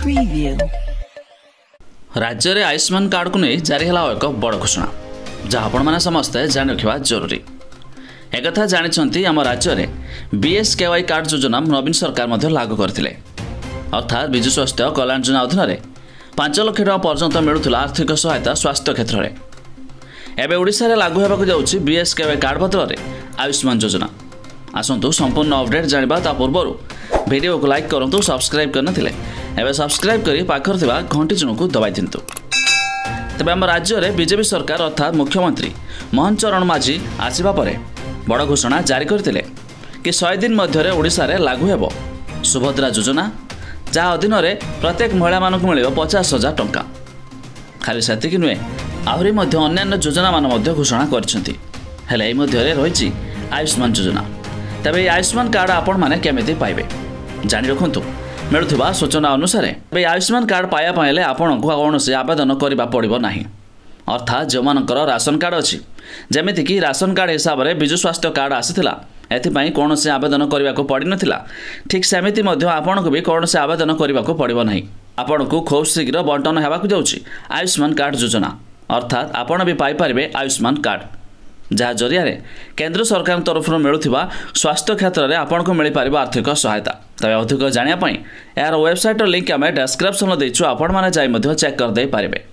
Preview. राज्य में Ayushman card को नहीं जारी है एक बड़ घोषणा जहाँ आपण मैंने समस्ते जान रखा जरूरी। एक जानते आम राज्य में BSKY कार्ड योजना नवीन सरकार लागू करते अर्थात विजु स्वास्थ्य कल्याण योजना अधीन 5 लाख टका पर्यंत मिलूला आर्थिक सहायता स्वास्थ्य क्षेत्र में। एवं ओडिशा लागू होगा जाऊँगी BSKY कार्ड बदल में आयुष्मान योजना। आसतु संपूर्ण अपडेट जाना ता पूर्व वीडियो को लाइक करूँ, सब्सक्राइब करनथिले एवं सब्सक्राइब करी पाखर थिबा घंटी चिन्ह को दबाई दिंतु। तेबे आम राज्य में बीजेपी सरकार अर्थात मुख्यमंत्री मोहन चरण माझी आसिबा परे बड़ घोषणा जारी करथिले कि 100 दिन मध्य ओडिशा रे लागू हेबो सुभद्रा योजना, जहाँ अधीन में प्रत्येक महिला मानक मिलिबो 50,000 टंका। खाली सेतिक नुहे आहरी मध्य अन्यान्य योजना मान घोषणा करछंती। हेले एही मध्य रही आयुष्मान योजना। तेबे आयुष्मान कार्ड आपण माने केमिति पाइबे जानि रखंतु। मिलुवा सूचना अनुसार आयुष्मान कार्ड पाइबापे आपन को कौन से आवेदन करने पड़ो ना। अर्थात जो मानकर राशन कार्ड अच्छी जमीक राशन कार्ड हिसाब से विजु स्वास्थ्य कार्ड आसाला एपाई कौन से आवेदन करने को पड़ नाला, ठीक सेमती आपन को भी कौन से आवेदन करने को पड़ो ना। आपन को खूब शीघ्र बंटन होगा जाऊँगी आयुष्मान कार्ड योजना। अर्थात आपन भी पाइपर आयुष्मान कार्ड जहाँ जरिया केंद्र सरकार तरफ मिलूवा स्वास्थ्य क्षेत्र में आपन को मिल पार आर्थिक सहायता। तबे अधिक जानापी यार वेबसाइट लिंक आम डेस्क्रिप्शन देचु, आपण मैंने चेक करदे पारे।